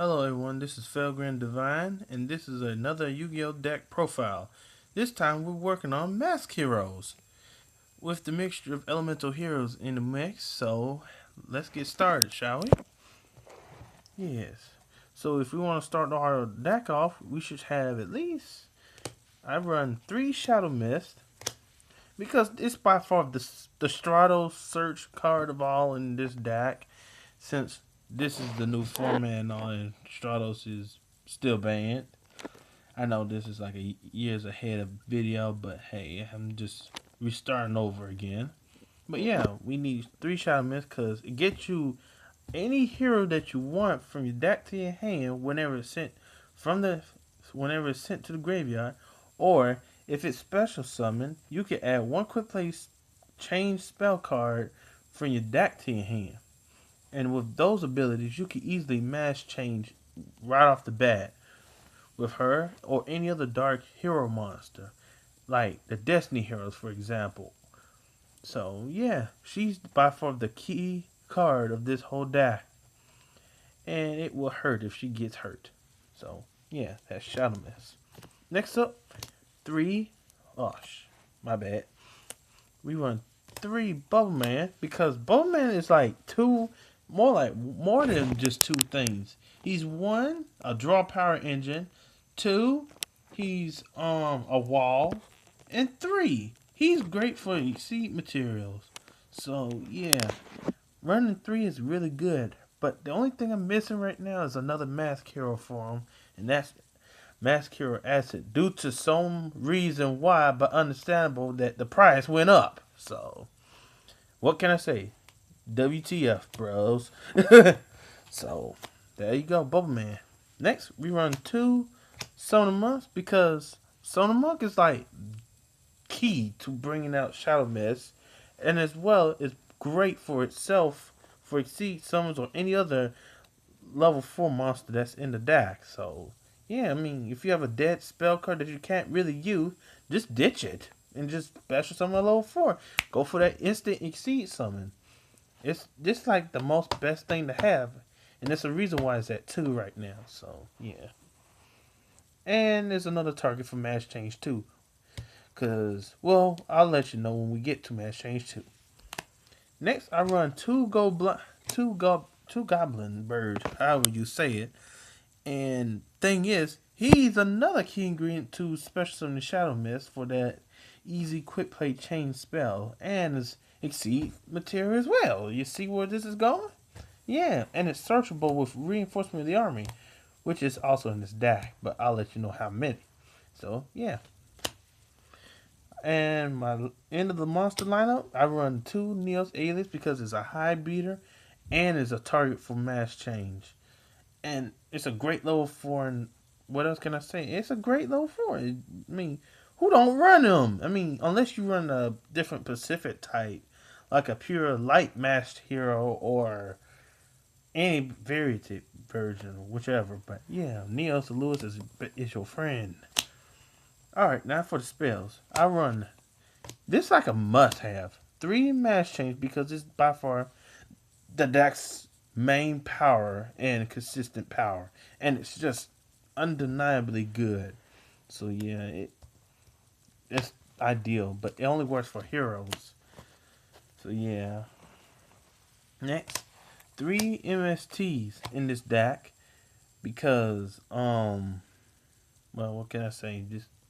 Hello everyone, this is Felgrandivine, and this is another Yu-Gi-Oh! Deck profile. This time we're working on Mask Heroes, with the mixture of elemental heroes in the mix, so let's get started, shall we? Yes. So if we want to start our deck off, we should have at least, I run 3 Shadow Mist, because it's by far the Stratos search card of all in this deck, since this is the new format and all, and Stratos is still banned. I know this is like a years ahead of video, but hey, I'm just restarting over again. But yeah, we need 3 Shadow Mist because it gets you any hero that you want from your deck to your hand whenever it's sent to the graveyard, or if it's special summon, you can add one quick play change spell card from your deck to your hand. And with those abilities, you can easily mass change right off the bat with her or any other dark hero monster, like the Destiny Heroes, for example. So, yeah, she's by far the key card of this whole deck, and it will hurt if she gets hurt. So, yeah, that's Shadow Mist. Next up, 3. Oh, my bad. We run 3 Bubble Man because Bubble Man is more than just 2 things. He's 1, a draw power engine. 2, he's a wall. And 3, he's great for seed materials. So yeah, running 3 is really good. But the only thing I'm missing right now is another Mask Hero for him, and that's Mask Hero Acid. Due to some reason why, but understandable that the price went up. So what can I say? WTF, bros. So there you go, Bubble Man. Next, we run 2 Sona Monks because Sona Monk is like key to bringing out Shadow Mist, and as well is great for itself for Exceed Summons or any other level 4 monster that's in the deck. So yeah, I mean, if you have a dead spell card that you can't really use, just ditch it and just special summon a level 4. Go for that instant Exceed Summon. It's just like the most best thing to have, and there's a reason why it's at 2 right now. So yeah. And there's another target for Mass Change too. Cause, well, I'll let you know when we get to Mass Change 2. Next, I run two goblin bird, however you say it. And thing is, he's another key ingredient to Special Summon Shadow Mist for that easy quick play chain spell, and is exceed material as well. You see where this is going? Yeah, and it's searchable with reinforcement of the army, which is also in this deck, but I'll let you know how many. So yeah. And my end of the monster lineup, I run 2 Neos Alias because it's a high beater and is a target for mass change. And it's a great level 4. And what else can I say? It's a great level 4. I mean, who don't run them? I mean, unless you run a different Pacific type, like a pure light masked hero or any variety version, whichever. But yeah, Neos Lewis is your friend. Alright, now for the spells. I run this like a must have. 3 mass change because it's by far the deck's main power and consistent power. And it's just undeniably good. So yeah, it's ideal. But it only works for heroes. So yeah. Next, 3 MSTs in this deck because well, what can I say?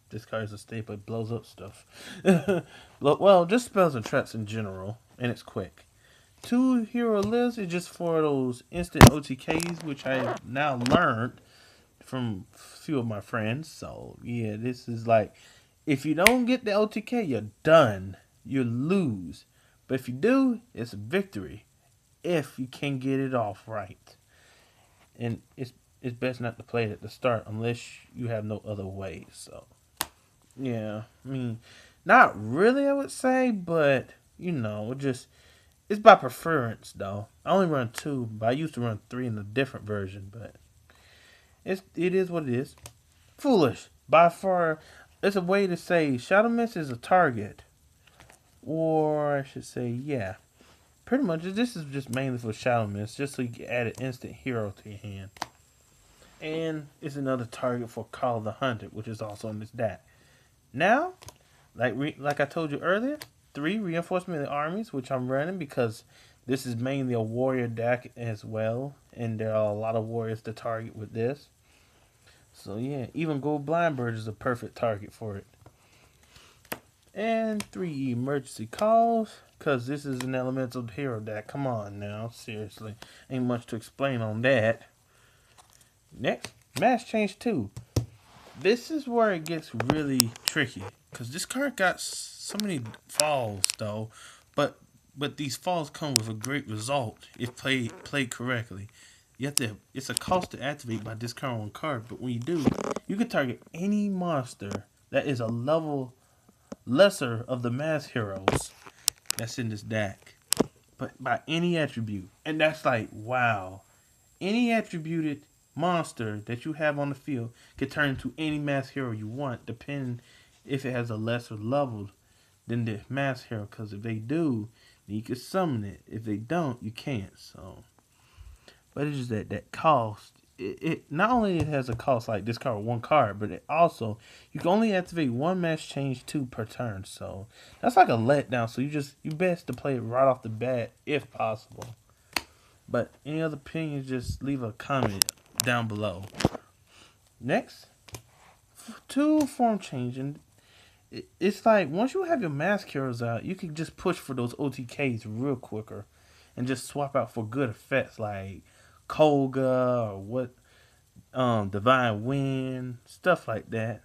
This card is a staple. It blows up stuff. Well, just spells and traps in general, and it's quick. 2 hero lists is just for those instant OTKs, which I now learned from a few of my friends. So yeah, this is like, if you don't get the OTK, you're done. You lose. But if you do, it's a victory. If you can get it off right, and it's best not to play it at the start unless you have no other way. So yeah, I mean, not really, I would say, but just it's by preference though. I only run 2, but I used to run 3 in a different version. But it is what it is. Foolish by far. It's a way to say Shadow Mist is a target, or I should say, yeah, pretty much. This is just mainly for Shadow Mist, just so you can add an instant hero to your hand. And it's another target for Call of the Hunted, which is also in this deck. Now, like I told you earlier, 3 reinforcement armies, which I'm running because this is mainly a warrior deck as well, and there are a lot of warriors to target with this. So yeah, even Gold Blindbird is a perfect target for it. And 3 emergency calls, because this is an elemental hero deck. Come on now, seriously. Ain't much to explain on that. Next, Mass Change 2. This is where it gets really tricky, because this card got so many falls though, but these falls come with a great result if played correctly. You have to. It's a cost to activate by discarding one card, but when you do, you can target any monster that is a level lesser of the mass heroes that's in this deck, but by any attribute, and that's like wow, any attributed monster that you have on the field can turn into any mass hero you want, depending if it has a lesser level than the mass hero. Because if they do, then you can summon it. If they don't, you can't. So, but it's just that cost. It not only it has a cost like discard one card, but it also you can only activate one Mass Change 2 per turn. So that's like a letdown. So you best to play it right off the bat if possible. But any other opinions, just leave a comment down below. Next, 2 form change, and it's like once you have your mask heroes out, you can just push for those OTKs real quicker, and just swap out for good effects like Kolga or Divine Wind, stuff like that,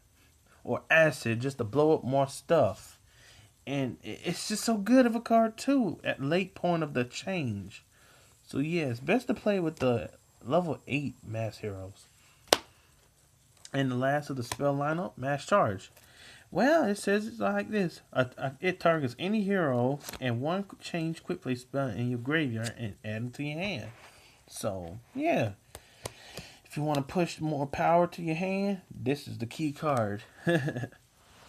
or Acid just to blow up more stuff. And it's just so good of a card too at late point of the change. So yeah, it's best to play with the level 8 mass heroes. And the last of the spell lineup, Mass Charge. Well, it says it's like this. It targets any hero and one change quick play spell in your graveyard and add them to your hand. So, yeah. If you want to push more power to your hand, this is the key card.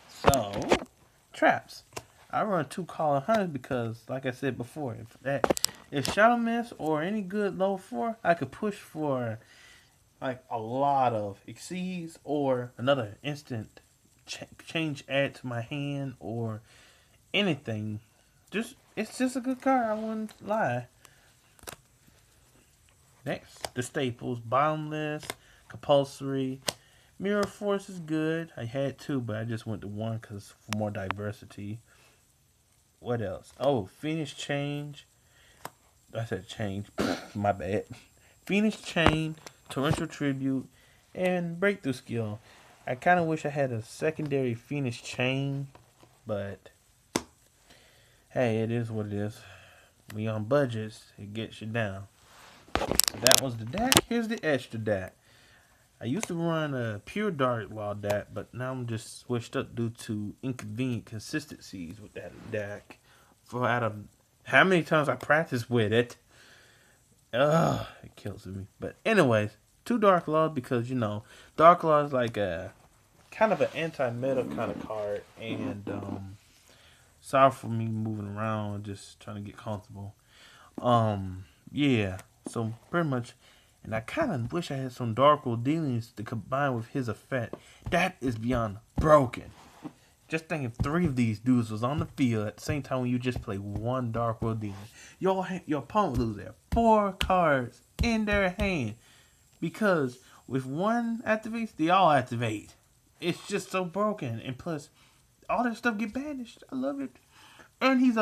So, traps. I run 2 Call of Hunters because, like I said before, if Shadow Mist or any good low 4, I could push for like a lot of exceeds or another instant change add to my hand or anything. It's just a good card. I wouldn't lie. Next, the staples: Bottomless, Compulsory, Mirror Force is good. I had 2, but I just went to 1 because for more diversity. What else? Oh, Phoenix Change. I said change. My bad. Phoenix Chain, Torrential Tribute, and Breakthrough Skill. I kind of wish I had a secondary Phoenix Chain, but hey, it is what it is. We on budgets, it gets you down. So that was the deck. Here's the extra deck. I used to run a pure Dark Law deck, but now I'm just switched up due to inconvenient consistencies with that deck. For out of how many times I practiced with it, it kills me. But anyways, 2 Dark Laws because Dark Law is like a kind of an anti-meta kind of card, and sorry for me moving around, just trying to get comfortable. Yeah. So pretty much, and I kind of wish I had some Dark World dealings to combine with his effect. That is beyond broken. Just think if 3 of these dudes was on the field at the same time when you just play 1 Dark World dealing, your opponent loses their 4 cards in their hand because with 1 activates, they all activate. It's just so broken, and plus all that stuff get banished. I love it. And he's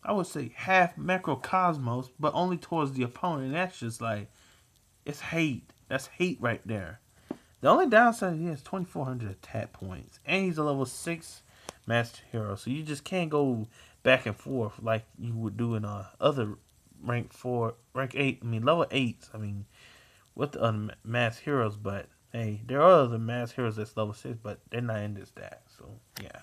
I would say half macrocosmos, but only towards the opponent. And that's just like, it's hate. That's hate right there. The only downside is he has 2,400 attack points, and he's a level 6 master hero. So you just can't go back and forth like you would do in other rank 8. I mean level 8s. I mean with the other mass heroes, but hey, there are other mass heroes that's level 6, but they're not in this deck. So yeah.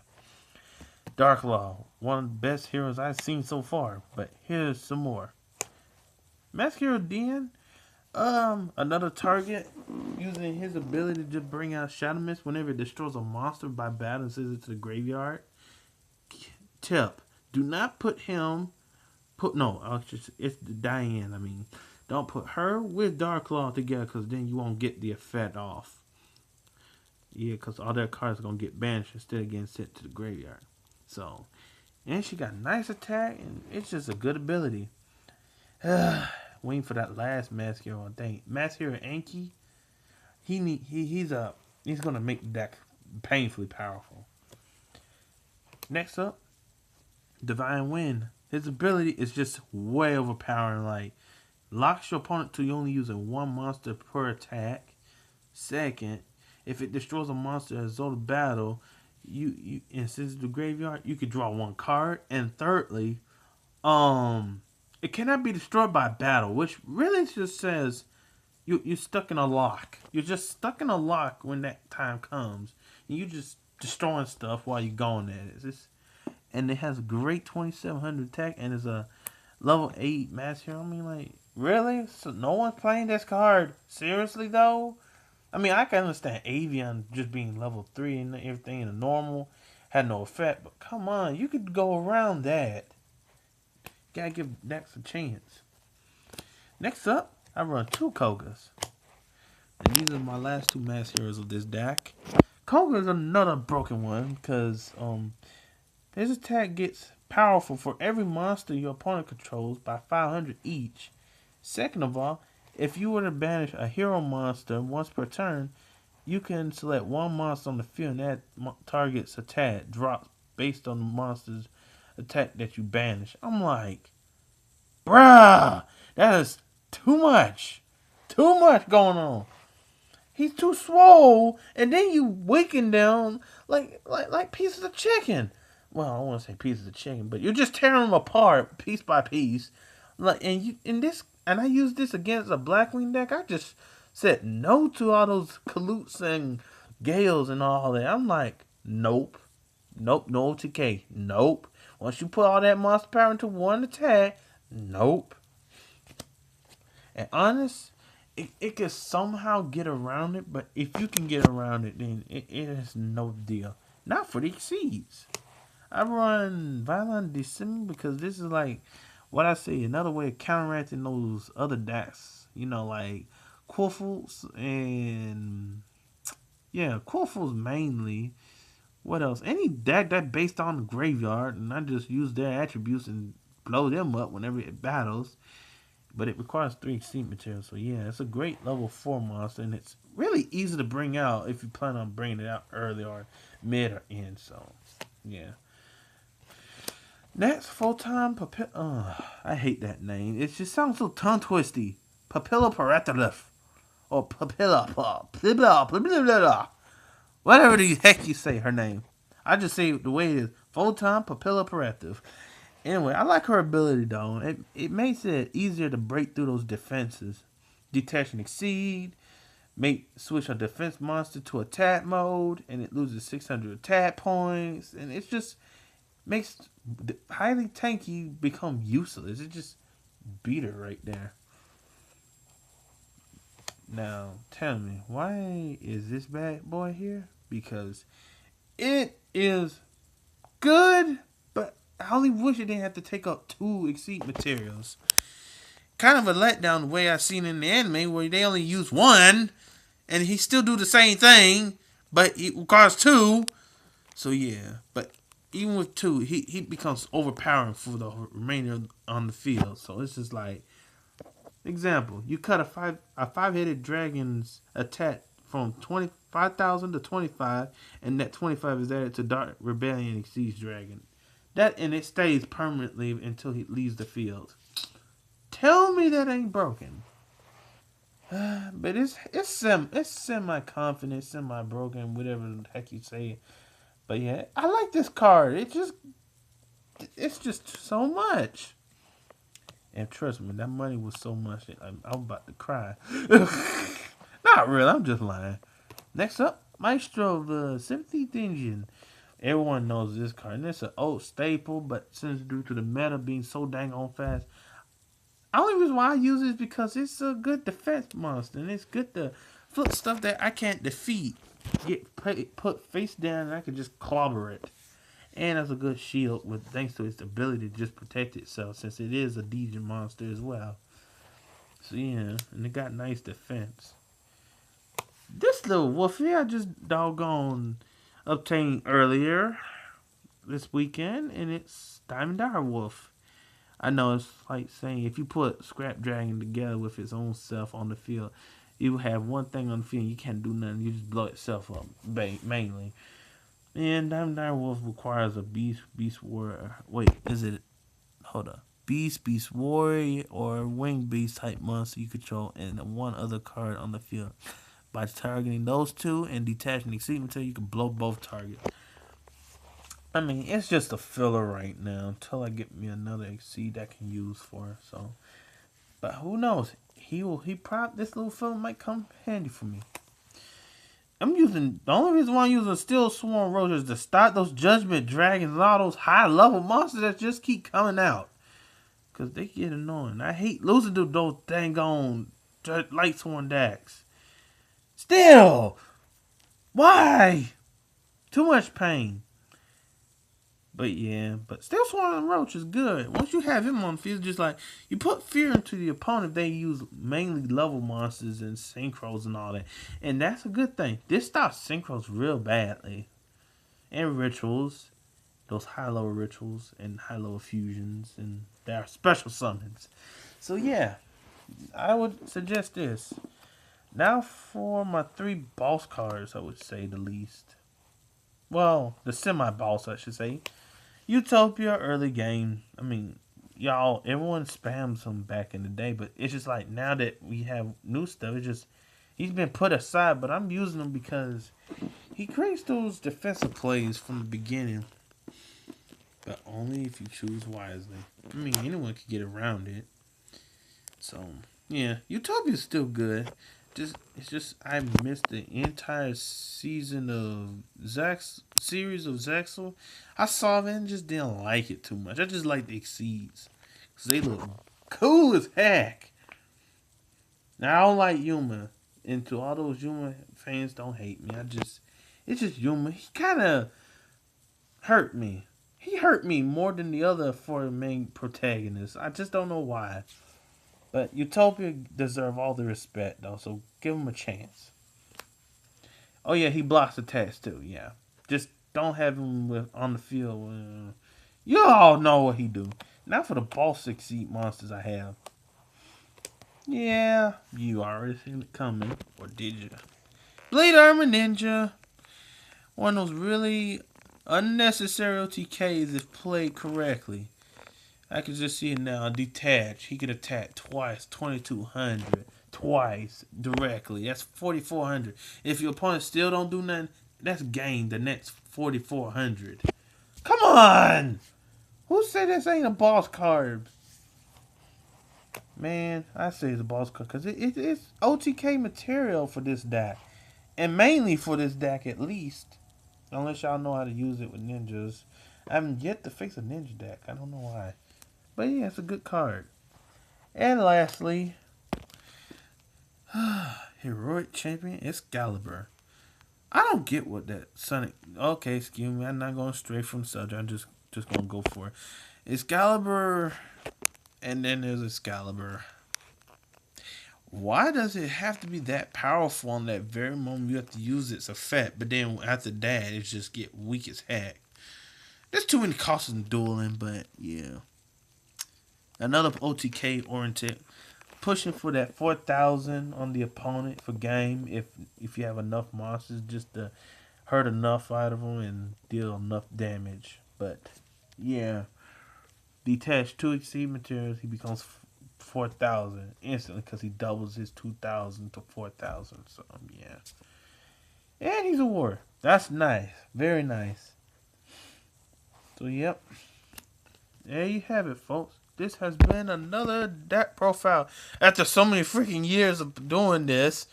Dark Law, one of the best heroes I've seen so far, but here's some more. Mask Hero Den, another target using his ability to bring out Shadow Mist whenever it destroys a monster by battle and sends it to the graveyard. Tip: do not put him. It's the Diane. Don't put her with Dark Claw together because then you won't get the effect off. Yeah, because all their cards are going to get banished instead of getting sent to the graveyard. So, and she got nice attack, and it's just a good ability. Waiting for that last Mask Hero, I think. Mask Hero Anki, he's gonna make the deck painfully powerful. Next up, Divine Wind. His ability is just way overpowering. Like, locks your opponent to you only using one monster per attack. Second, if it destroys a monster as a battle, you and since it's the graveyard, you could draw one card. And thirdly, it cannot be destroyed by battle, which really just says you're stuck in a lock. You're just stuck in a lock when that time comes. And you just destroying stuff while you're going at it. And it has a great 2700 attack and is a level 8 Mask Hero. I mean, like, really? So no one's playing this card? Seriously, though? I mean, I can understand Avian just being level 3 and everything in the normal had no effect. But come on, you could go around that. Gotta give Dex a chance. Next up, I run 2 Kogas. And these are my last 2 Mask Heroes of this deck. Koga is another broken one because his attack gets powerful for every monster your opponent controls by 500 each. Second of all, if you were to banish a hero monster once per turn, you can select one monster on the field and that target's attack drops based on the monster's attack that you banish. I'm like, bruh, that is too much. Too much going on. He's too swole, and then you weaken down like pieces of chicken. Well, I don't want to say pieces of chicken, but you're just tearing them apart piece by piece. Like, and you in this, and I used this against a Blackwing deck. I just said no to all those Kalutes and Gales and all that. I'm like, nope, no OTK, nope. Once you put all that monster power into one attack, nope. And honest, it can somehow get around it, but if you can get around it, then it is no deal. Not for the Exceeds. I run Violent Decimation because this is like what I say, another way of counteracting those other decks. You know, like Quaffles and Quaffles mainly. What else? Any deck that based on the graveyard, and I just use their attributes and blow them up whenever it battles. But it requires 3 seed materials, so yeah, it's a great level 4 monster, and it's really easy to bring out if you plan on bringing it out early or mid or end. So yeah. Next, full-time I hate that name. It just sounds so tongue-twisty. Papilloparatolith. Or whatever the heck you say her name. I just say it the way it is. Full-time Papilloparative. Anyway, I like her ability, though. It makes it easier to break through those defenses. Detach and Exceed. Switch a defense monster to attack mode. And it loses 600 attack points. And it just makes highly tanky become useless. It just beat her right there. Now, tell me, why is this bad boy here? Because it is good, but I only wish it didn't have to take up 2 Exceed materials. Kind of a letdown the way I've seen in the anime where they only use 1, and he still do the same thing, but it requires 2. So yeah, but even with 2, he becomes overpowering for the remainder on the field. So it's just like, example, you cut a 5-headed dragon's attack from 25,000 to 25, and that 25 is added to Dark Rebellion Exceeds Dragon. And it stays permanently until he leaves the field. Tell me that ain't broken. But it's semi-confident, semi-broken, whatever the heck you say. But yeah, I like this card. It's just so much. And trust me, that money was so much that I'm about to cry. Not really, I'm just lying. Next up, Maestro of the Sympathy Dungeon. Everyone knows this card. And it's an old staple, but since due to the meta being so dang on fast, the only reason why I use it is because it's a good defense monster. And it's good to flip stuff that I can't defeat. Put face down and I can just clobber it. And it's a good shield thanks to its ability to just protect itself since it is a Legion monster as well. So yeah, and it got nice defense. This little wolfie I just doggone obtained earlier this weekend, and it's Diamond Dire Wolf. I know it's like saying if you put Scrap Dragon together with its own self on the field, you have one thing on the field, and you can't do nothing. You just blow itself up, mainly. And Diamond Dire Wolf requires a Beast Warrior. Wait, is it? Hold up. Beast Warrior, or Wing Beast type monster you control, and one other card on the field. By targeting those two and detaching the Exceed Material, you can blow both targets. I mean, it's just a filler right now until I get me another Exceed I can use for. So, but who knows? This little filler might come handy for me. The only reason why I'm using Steel Swarm Roach is to stop those Judgment Dragons and all those high level monsters that just keep coming out. Because they get annoying. I hate losing to those dang on Light Sworn decks. Still! Why? Too much pain. But yeah, Steel Swarm Roach is good. Once you have him on the field, just like you put fear into the opponent, they use mainly level monsters and synchros and all that. And that's a good thing. This stops synchros real badly. And rituals. Those high level rituals and high level fusions, and there are special summons. So yeah, I would suggest this. Now for my 3 boss cards, I would say the least. Well, the semi-boss, I should say. Utopia early game. I mean, y'all, everyone spams him back in the day, but it's just like now that we have new stuff, it's just he's been put aside. But I'm using him because he creates those defensive plays from the beginning, but only if you choose wisely. I mean, anyone could get around it. So yeah, Utopia's still good. It's just I missed the entire season of series of Zexel. I saw it and just didn't like it too much. I just like the Exceeds because they look cool as heck. Now I don't like Yuma, and to all those Yuma fans, don't hate me. It's just Yuma. He kind of hurt me. He hurt me more than the other 4 main protagonists. I just don't know why. But Utopia deserve all the respect, though, so give him a chance. Oh, yeah, he blocks attacks, too, yeah. Just don't have him on the field. You all know what he do. Now for the boss Exceed monsters I have. Yeah, you already seen it coming. Or did you? Blade Armor Ninja. One of those really unnecessary OTKs if played correctly. I can just see it now. Detach. He could attack twice. 2,200. Twice. Directly. That's 4,400. If your opponent still don't do nothing, that's gained the next 4,400. Come on! Who said this ain't a boss card? Man, I say it's a boss card because it's OTK material for this deck. And mainly for this deck at least. Unless y'all know how to use it with ninjas. I haven't yet to fix a ninja deck. I don't know why. But yeah, it's a good card. And lastly, Heroic Champion Excalibur. I don't get what that Sonic. Okay, excuse me. I'm not going straight from subject. I'm just going to go for it. Excalibur, and then there's Excalibur. Why does it have to be that powerful on that very moment you have to use its effect, but then after that, it just get weak as heck? There's too many costs in dueling, but yeah. Another OTK oriented, pushing for that 4,000 on the opponent for game if you have enough monsters just to hurt enough out of them and deal enough damage. But yeah, detach 2 Exceed materials, he becomes 4,000 instantly because he doubles his 2,000 to 4,000. So yeah, and he's a warrior. That's nice, very nice. So yep, there you have it, folks. This has been another deck profile after so many freaking years of doing this.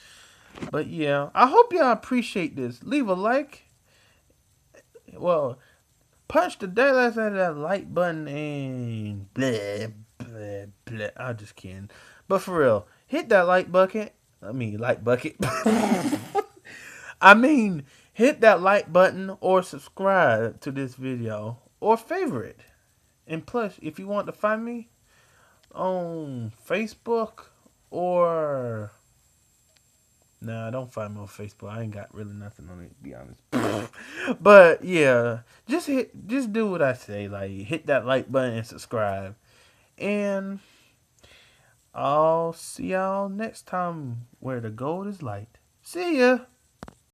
But yeah, I hope y'all appreciate this. Leave a like. Well, punch the daylights out of that like button and blah, blah, blah. I'm just kidding. But for real, hit that like bucket. Like bucket. Hit that like button or subscribe to this video or favorite. And plus, if you want to find me on Facebook Or nah, don't find me on Facebook. I ain't got really nothing on it, to be honest. But yeah, just do what I say. Like hit that like button and subscribe. And I'll see y'all next time where the gold is light. See ya.